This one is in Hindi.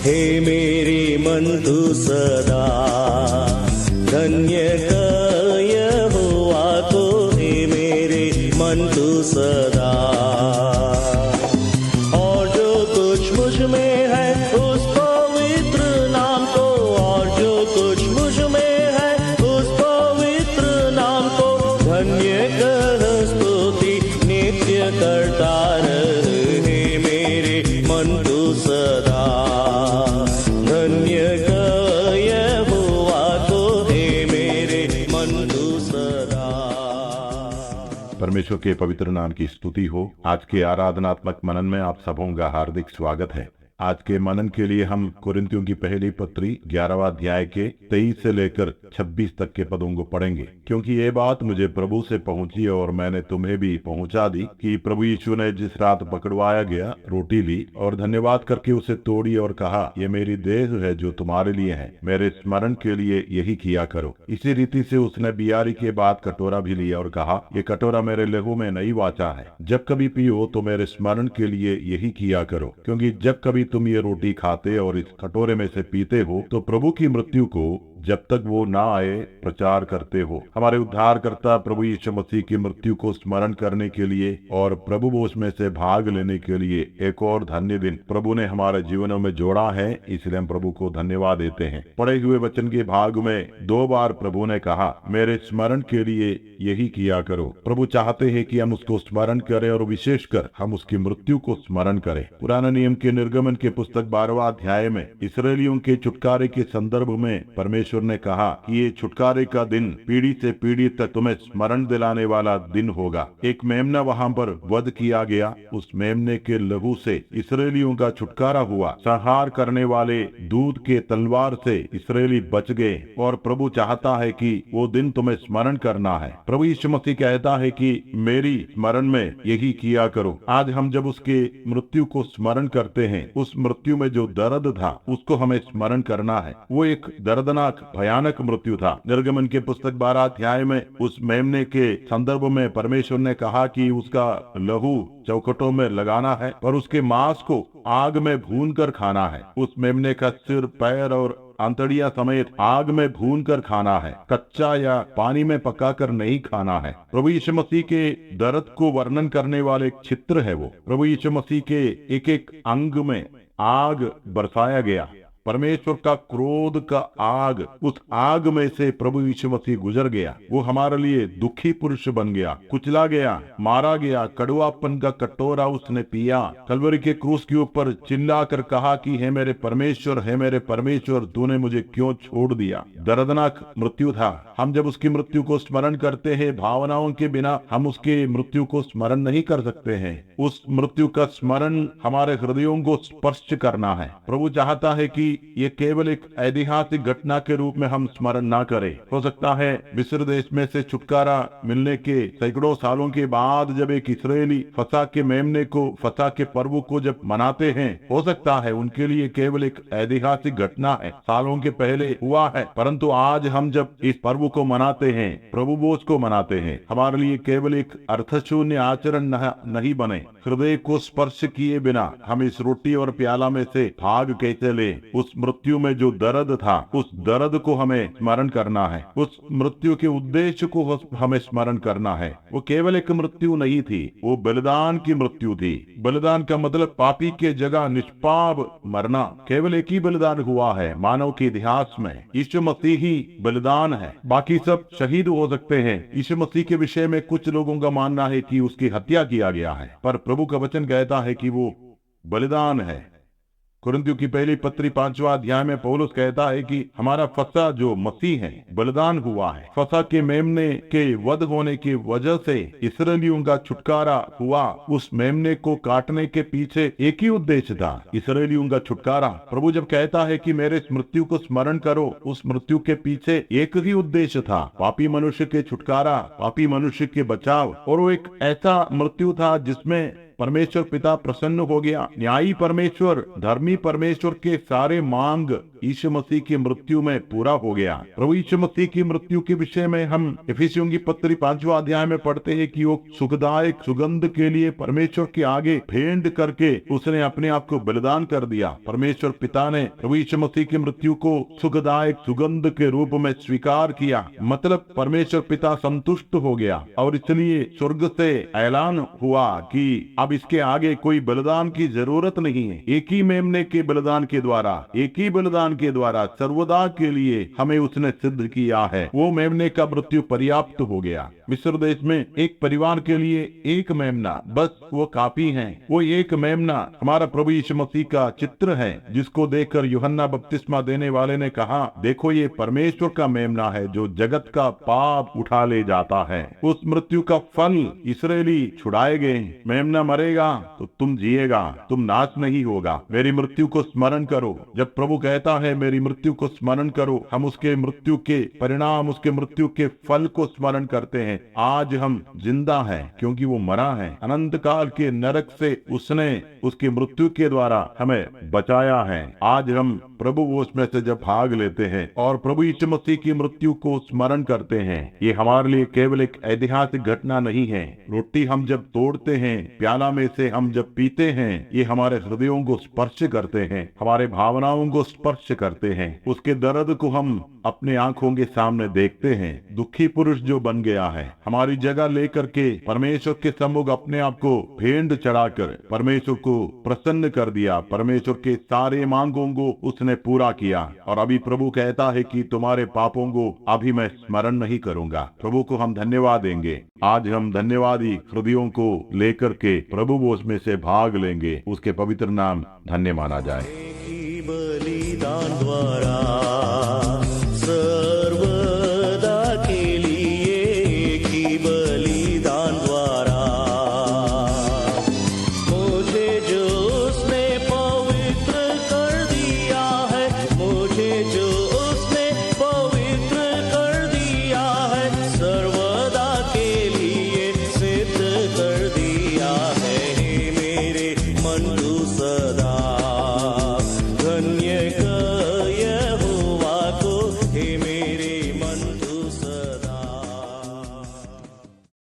हे मेरे मन तू सदा धन्य कर यहोवा को, हे मेरे मन तू सदा। और जो कुछ मुझ में है उस पवित्र नाम को, और जो कुछ मुझ में है उस पवित्र नाम को, धन्य कर स्तुति नित्य करता रहे, हे मेरे मन तू सदा धन्य कर यहोवा को, हे मेरे मन तू सदा। परमेश्वर के पवित्र नाम की स्तुति हो। आज के आराधनात्मक मनन में आप सबों का हार्दिक स्वागत है। आज के मनन के लिए हम कुरिन्थियों की पहली पत्री 11वां अध्याय के 23 से लेकर 26 तक के पदों को पढ़ेंगे, क्योंकि ये बात मुझे प्रभु से पहुंची और मैंने तुम्हें भी पहुंचा दी कि प्रभु यीशु ने जिस रात पकड़वाया गया रोटी ली और धन्यवाद करके उसे तोड़ी और कहा, ये मेरी देह है जो तुम्हारे लिए है, मेरे स्मरण के लिए यही किया करो। इसी रीति से उसने बियारी के बाद कटोरा भी लिया और कहा, ये कटोरा मेरे लहू में नई वाचा है, जब कभी पियो तो मेरे स्मरण के लिए यही किया करो। क्योंकि जब कभी तुम ये रोटी खाते और इस कटोरे में से पीते हो तो प्रभु की मृत्यु को जब तक वो ना आए प्रचार करते हो। हमारे उद्धारकर्ता प्रभु यीशु मसीह की मृत्यु को स्मरण करने के लिए और प्रभु भोज में से भाग लेने के लिए एक और धन्य दिन प्रभु ने हमारे जीवनों में जोड़ा है, इसलिए हम प्रभु को धन्यवाद देते हैं। पढ़े हुए वचन के भाग में 2 बार प्रभु ने कहा, मेरे स्मरण के लिए यही किया करो। प्रभु चाहते हैं कि हम उसको स्मरण करें और विशेषकर हम उसकी मृत्यु को स्मरण करें। पुराने नियम के निर्गमन के पुस्तक 12वां अध्याय में इस्राएलियों के छुटकारे के संदर्भ में परमेश्वर ने कहा कि ये छुटकारे का दिन पीढ़ी से पीढ़ी तक तुम्हें स्मरण दिलाने वाला दिन होगा। एक मेमना वहां पर वध किया गया, उस मेमने के लहू से इस्राएलियों का छुटकारा हुआ। संहार करने वाले दूत के तलवार से इस्राएली बच गए और प्रभु चाहता है कि वो दिन तुम्हें स्मरण करना है। प्रभु यीशु मसीह कहता है कि मेरी स्मरण में यही किया करो। आज हम जब उसके मृत्यु को स्मरण करते हैं, उस मृत्यु में जो दर्द था उसको हमें स्मरण करना है। वो एक दर्दनाक भयानक मृत्यु था। निर्गमन के पुस्तक 12 अध्याय में उस मेमने के संदर्भ में परमेश्वर ने कहा कि उसका लहू चौखटों में लगाना है और उसके मांस को आग में भून कर खाना है। उस मेमने का सिर, पैर और आंतड़िया समेत आग में भून कर खाना है, कच्चा या पानी में पकाकर नहीं खाना है। प्रभु यीशु मसीह के दर्द को वर्णन करने वाले एक चित्र है वो। प्रभु यीशु मसीह के एक एक अंग में आग बरसाया गया। परमेश्वर का क्रोध का आग, उस आग में से प्रभु यीशु मसीह गुजर गया। वो हमारे लिए दुखी पुरुष बन गया, कुचला गया, मारा गया, कड़वापन का कटोरा उसने पिया। कलवरी के क्रूस के ऊपर चिल्ला कर कहा कि हे मेरे परमेश्वर, तूने मुझे क्यों छोड़ दिया। दर्दनाक मृत्यु था। हम जब उसकी मृत्यु को स्मरण करते हैं, भावनाओं के बिना हम उसके मृत्यु को स्मरण नहीं कर सकते हैं। उस मृत्यु का स्मरण हमारे हृदयों को स्पर्श करना है। प्रभु चाहता है कि ये केवल एक ऐतिहासिक घटना के रूप में हम स्मरण ना करें। हो सकता है मिस्र देश में से छुटकारा मिलने के सैकड़ों सालों के बाद जब एक इस्राएली फसह के मेमने को, फसह के पर्व को जब मनाते हैं, हो सकता है उनके लिए केवल एक ऐतिहासिक घटना है, सालों के पहले हुआ है। परंतु आज हम जब इस पर्व को मनाते हैं, प्रभु भोज को मनाते हैं, हमारे लिए केवल एक अर्थशून्य आचरण नहीं बने। हृदय को स्पर्श किए बिना हम इस रोटी और प्याला में से भाग कैसे ले। उस मृत्यु में जो दर्द था, उस दर्द को हमें स्मरण करना है। उस मृत्यु के उद्देश्य को हमें स्मरण करना है। वो केवल एक मृत्यु नहीं थी, वो बलिदान की मृत्यु थी। बलिदान का मतलब पापी के जगह निष्पाप मरना। केवल एक ही बलिदान हुआ है मानव के इतिहास में, यीशु मसीह ही बलिदान है। बाकी सब शहीद हो सकते हैं। यीशु मसीह के विषय में कुछ लोगों का मानना है कि उसकी हत्या किया गया है, पर प्रभु का वचन कहता है कि वो बलिदान है। कुरिन्थियों की पहली पत्री 5वां अध्याय में पौलुस कहता है कि हमारा फसह जो मसीह है बलिदान हुआ है। फसह के मेमने के वध होने की वजह से इस्राएलियों का छुटकारा हुआ। उस मेमने को काटने के पीछे एक ही उद्देश्य था, इस्राएलियों का छुटकारा। प्रभु जब कहता है कि मेरे इस मृत्यु को स्मरण करो, उस मृत्यु के पीछे एक ही उद्देश्य था, पापी मनुष्य के छुटकारा, पापी मनुष्य के बचाव। और वो एक ऐसा मृत्यु था जिसमें परमेश्वर पिता प्रसन्न हो गया। न्यायी परमेश्वर, धर्मी परमेश्वर के सारे मांग यीशु मसीह की मृत्यु में पूरा हो गया। प्रभु यीशु मसीह की मृत्यु के विषय में हम इफिसियों की पत्री 5वां अध्याय में पढ़ते हैं कि वो सुखदायक सुगंध के लिए परमेश्वर के आगे भेंट करके उसने अपने आप को बलिदान कर दिया। परमेश्वर पिता ने प्रभु यीशु मसीह की मृत्यु को सुखदायक सुगंध के रूप में स्वीकार किया। मतलब परमेश्वर पिता संतुष्ट हो गया और इसलिए स्वर्ग से ऐलान हुआ कि अब इसके आगे कोई बलिदान की जरूरत नहीं है। एक ही मेमने के बलिदान के द्वारा, एक ही बलिदान के द्वारा सर्वदा के लिए हमें उसने सिद्ध किया है। वो मेमने का मृत्यु पर्याप्त हो गया। मिस्र देश में एक परिवार के लिए एक मेमना बस वो काफी है। वो एक मेमना हमारा प्रभु यीशु मसीह का चित्र है, जिसको देखकर यूहन्ना बपतिस्मा देने वाले ने कहा, देखो ये परमेश्वर का मेमना है जो जगत का पाप उठा ले जाता है। उस मृत्यु का फल इस्राएली छुड़ाए गए। मेमना मरेगा तो तुम जिएगा, तुम नाश नहीं होगा। मेरी मृत्यु को स्मरण करो। जब प्रभु कहता है मेरी मृत्यु को स्मरण करो, हम उसके मृत्यु के परिणाम, उसके मृत्यु के फल को स्मरण करते हैं। आज हम जिंदा हैं क्योंकि वो मरा है। अनंत काल के नरक से उसने उसकी मृत्यु के द्वारा हमें बचाया है। आज हम प्रभु उसमें से जब भाग लेते हैं और प्रभु यीशु मसीह की मृत्यु को स्मरण करते हैं, ये हमारे लिए केवल एक ऐतिहासिक घटना नहीं है। रोटी हम जब तोड़ते हैं, प्याला में से हम जब पीते हैं, ये हमारे हृदयों को स्पर्श करते हैं, हमारे भावनाओं को स्पर्श करते हैं। उसके दर्द को हम अपने आंखों के सामने देखते हैं। दुखी पुरुष जो बन गया है, हमारी जगह लेकर के परमेश्वर के सम्मुख अपने आप को भेंट चढ़ाकर परमेश्वर को प्रसन्न कर दिया। परमेश्वर के सारे मांगों को उसने पूरा किया और अभी प्रभु कहता है कि तुम्हारे पापों को अभी मैं स्मरण नहीं करूंगा। प्रभु को हम धन्यवाद देंगे। आज हम धन्यवादी हृदयों को लेकर के प्रभु वो उसमें से भाग लेंगे। उसके पवित्र नाम धन्य माना जाए। बलिदान द्वारा